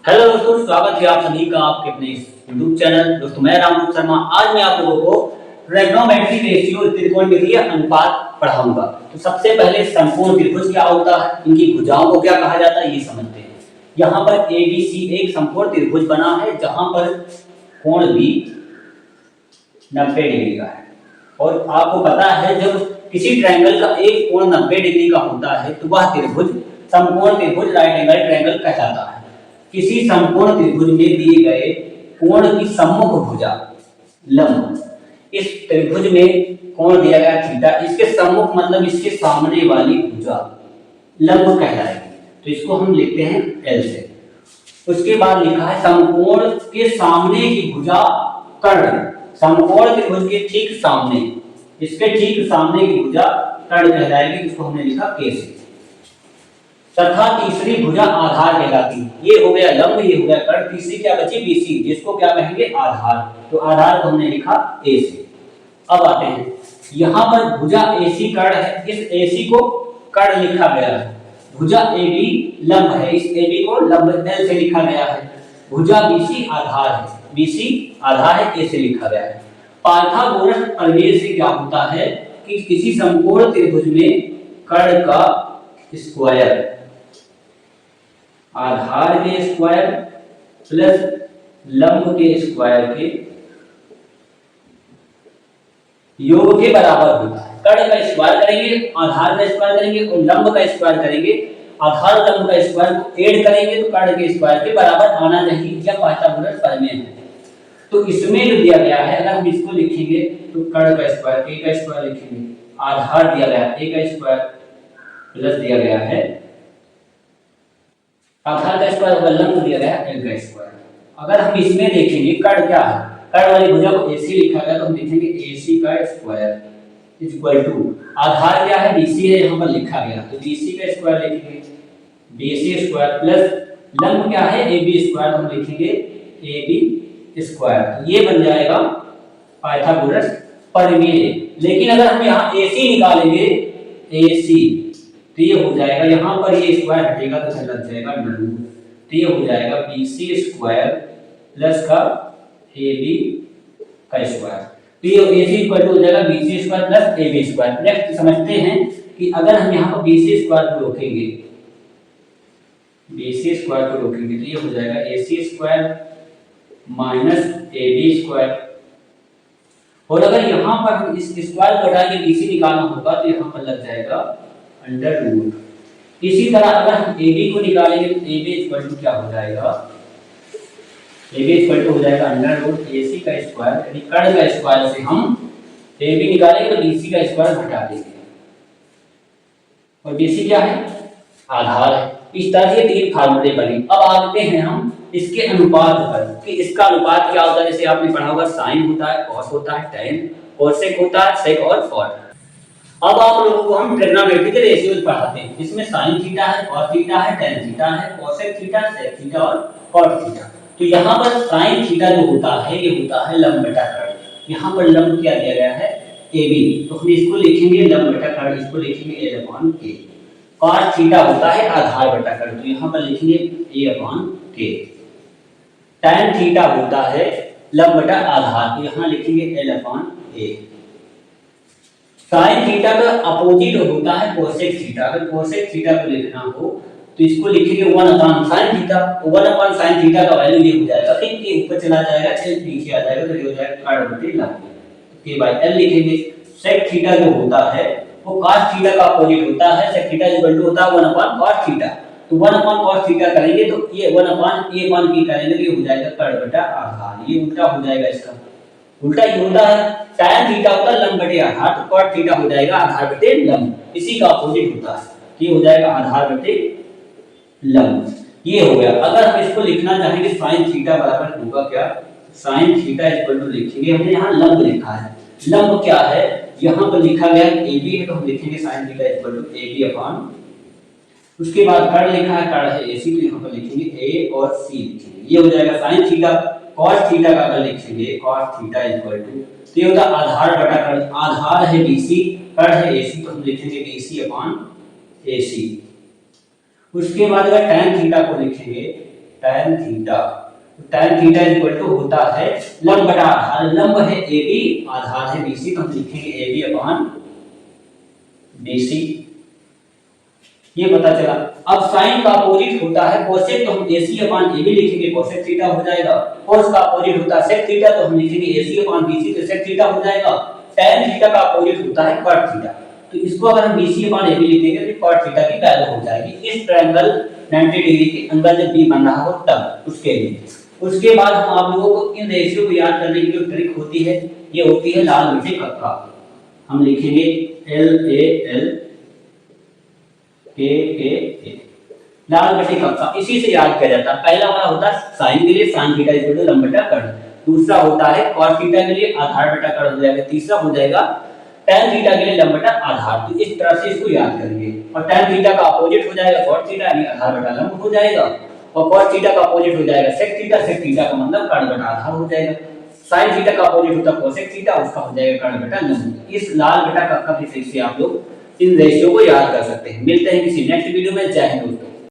Hello दोस्तों, स्वागत है आप सभी का आपके अपने यूट्यूब चैनल। दोस्तों मैं रामरूप शर्मा। आज मैं आप लोगों को ट्रिग्नोमेट्रिक रेशियो त्रिकोणमितीय अनुपात पढ़ाऊंगा। तो सबसे पहले समकोण त्रिभुज क्या होता है, इनकी भुजाओं को क्या कहा जाता है, ये समझते हैं। यहाँ पर एबीसी एक समकोण त्रिभुज बना है जहां पर कोण भी 90 डिग्री का है। और आपको पता है जब किसी ट्रायंगल का एक कोण 90 डिग्री का होता है तो वह त्रिभुज समकोण त्रिभुज राइट एंगल ट्रायंगल कहलाता है। किसी समकोण त्रिभुज में दिए गए कोण की सम्मुख भुजा लंब, इस त्रिभुज में कोण दिया गया थीटा, इसके सम्मुख मतलब इसके सामने वाली भुजा लंब कहलाएगी। तो इसको हम लिखते हैं एल से। उसके बाद लिखा है समकोण के सामने की भुजा कर्ण। समकोण त्रिभुज के ठीक सामने, इसके ठीक सामने की भुजा कर्ण कहलाएगी। इसको हमने लिखा के से। तथा तीसरी भुजा आधार कहलाती है। ये हो गया लंब, ये हो गया कर्ण। तीसरी क्या बची, बीसी, जिसको क्या कहेंगे, आधार। तो आधार को हमने लिखा ए से। अब आते हैं, यहाँ पर भुजा एसी कर्ण है, इस एसी को कर्ण लिखा गया है। भुजा एबी लंब है, इस एबी को लंब एल से लिखा गया है। भुजा बीसी आधार है, बीसी आधार है, ए से लिखा गया है। पाइथागोरस प्रमेय से क्या होता है कि किसी समकोण त्रिभुज में कर्ण का स्क्वायर, आधार के स्क्वायर प्लस लंब के स्क्वायर के योग के बराबर होता है। कर्ण का स्क्वायर करेंगे, आधार का स्क्वायर करेंगे और लंब का स्क्वायर करेंगे। आधार और लंब का स्क्वायर को ऐड करेंगे तो कर्ण के स्क्वायर के बराबर आना चाहिए। यह पाइथागोरस प्रमेय है। तो इसमें जो दिया गया है, अगर हम इसको लिखेंगे तो कर्ण का स्क्वायर, ए का स्क्वायर लिखेंगे, आधार दिया गया है ए का स्क्वायर प्लस दिया गया है आधार का स्क्वायर होगा लंब दिया गया एल का स्क्वायर। अगर हम इसमें देखेंगे कर्ण क्या है, कर्ण वाली भुजा को एसी लिखा गया तो हम लिखेंगे एसी का स्क्वायर इज इक्वल टू आधार क्या है, बीसी है, यहाँ पर लिखा गया तो बीसी का स्क्वायर लिखेंगे बीसी स्क्वायर प्लस लंब क्या है एबी स्क्वायर, हम लिखेंगे एबी स्क्वायर। ये बन जाएगा पाइथागोरस प्रमेय। लेकिन अगर हम यहाँ एसी निकालेंगे, एसी, तो ये हो जाएगा, यहाँ पर ये स्क्वायर हटेगा तो लग जाएगा अंडर रूट। तो ये हो जाएगा बीसी स्क्वायर प्लस का एबी का स्क्वायर। तो ये एसी इक्वल टू हो जाएगा BC square plus AB square. Next समझते हैं कि अगर हम यहाँ पर बीसी स्क्वायर को रोकेंगे, बीसी स्क्वायर को रोकेंगे तो ये हो जाएगा AC square minus AB square. और अगर यहाँ पर हम इस स्क्वायर को हटाएंगे, बीसी निकालना होगा तो यहाँ पर लग जाएगा अंडर रूट। इसी तरह अगर हम AB को निकालेंगे तो AB इक्वल टू क्या हो जाएगा, AB इक्वल टू हो जाएगा अंडर रूट AC का स्क्वायर, यानी कर्ण का स्क्वायर से हम AB निकालेंगे तो BC का स्क्वायर घटा देंगे। और BC क्या है, आधार है। इस तरह से तीन फार्मूले बने। अब आते हैं हम इसके अनुपात पर कि इसका अनुपात क्या होता है। जैसे आपने पढ़ा होगा साइन होता है, कॉस होता है, tan, कोसेक होता है, सेक और कॉट। अब आप लोगों को हम ट्रिग्नोमेट्रिक रेशियोज पढ़ाते हैं, जिसमें साइन थीटा है, कॉस थीटा है, tan थीटा है, कोसेक थीटा, सेक थीटा और कॉट थीटा। तो यहाँ पर साइन थीटा जो होता है ये होता है लंब बटा कर्ण। यहाँ पर लंब क्या दिया गया है, AB, तो हम इसको लिखेंगे लंब बटा कर्ण, इसको लिखेंगे a/k। कॉस थीटा होता है आधार बटा कर्ण, तो यहाँ पर लिखेंगे a/k। tan थीटा होता है लंब बटा आधार, तो यहाँ लिखेंगे l/a। साइन थीटा का अपोजिट होता है कोसेक थीटा। अगर कोसेक थीटा को लिखना हो तो इसको लिखेंगे 1/sin थीटा। 1/sin थीटा का वैल्यू ये हो जाएगा, ठीक ये ऊपर चला जाएगा, एल नीचे आ जाएगा तो ये हो जाएगा कर्ण बटे लंब, के बाय एल लिखेंगे। सेक थीटा जो होता है वो cos थीटा का अपोजिट होता है। सेक थीटा इक्वल टू होता है 1/cos थीटा। तो 1/cos थीटा करेंगे तो ये 1/a/k करेंगे तो ये हो जाएगा कर्ण बटा आधार। ये उल्टा हो जाएगा, इसका उल्टा ये होता है tan थीटा होता है लंब बटे आधार, तो cot थीटा हो जाएगा आधार बटे लंब। इसी का अपोजिट होता है, ये हो जाएगा आधार बटे लंब। ये हो गया। अगर हम इसको लिखना चाहेंगे sin थीटा बराबर होगा क्या, sin थीटा इक्वल टू लिखेंगे, हमने यहाँ लंब लिखा है। लंब क्या है, यहाँ पर लिखा गया है AB है तो हम लिखेंगे sin theta equal to AB/, उसके बाद कर्ण लिखा है, कर्ण है AC, तो यहाँ पर लिखेंगे A और C लिखेंगे। ये हो जाएगा sin थीटा। cos थीटा का अगर लिखेंगे cos थीटा इक्वल टू, तो ये होता है आधार बटा कर्ण। आधार है BC, कर्ण है AC, तो हम लिखेंगे BC/AC। उसके बाद अगर tan थीटा को लिखेंगे, tan theta. tan theta equal to होता है लंब बटा आधार। लंब है AB, आधार है BC, तो हम लिखेंगे AB अपॉन BC। ये पता चला। अब साइन का अपोजिट होता है कोसेक, तो हम AC अपॉन AB लिखेंगे, कोसेक थीटा हो जाएगा। cos का अपोजिट होता है sec थीटा, तो हम लिखेंगे AC अपॉन BC, तो sec थीटा हो जाएगा। tan थीटा का अपोजिट होता है cot थीटा, तो इसको अगर हम BC अपॉन AB लिखेंगे तो cot थीटा की वैल्यू हो जाएगी। इस ट्रायंगल 90 डिग्री के अंदर जब B बन रहा हो तब उसके लिए। उसके बाद हम आप लोगों को इन रेशियो को याद करने की जो ट्रिक होती है, ये होती है लाल बटे कक्का। हम लिखेंगे LAL के लाल बटे कक्का, इसी से याद किया जाता है। पहला वाला होता है साइन के लिए साइन थीटा इक्वल टू लंब बटा कर्ण, दूसरा होता है cos थीटा के लिए आधार बटा कर्ण हो जाएगा, तीसरा हो जाएगा tan थीटा के लिए लंब बटा आधार। तो इस तरह से इसको याद करेंगे। और tan थीटा का अपोजिट हो जाएगा cos थीटा यानी आधार बटा लंब हो जाएगा, और cos थीटा का अपोजिट हो जाएगा sec थीटा, sec थीटा का मतलब कर्ण बटा आधार हो जाएगा। sin थीटा का अपोजिट होता है cosec थीटा, उसका हो जाएगा कर्ण बटा लंब। इस लाल बटा कक्का की ट्रिक से आप लोग इन रेशियो को याद कर सकते हैं। मिलते हैं किसी नेक्स्ट वीडियो में। जय हिंद दोस्तों।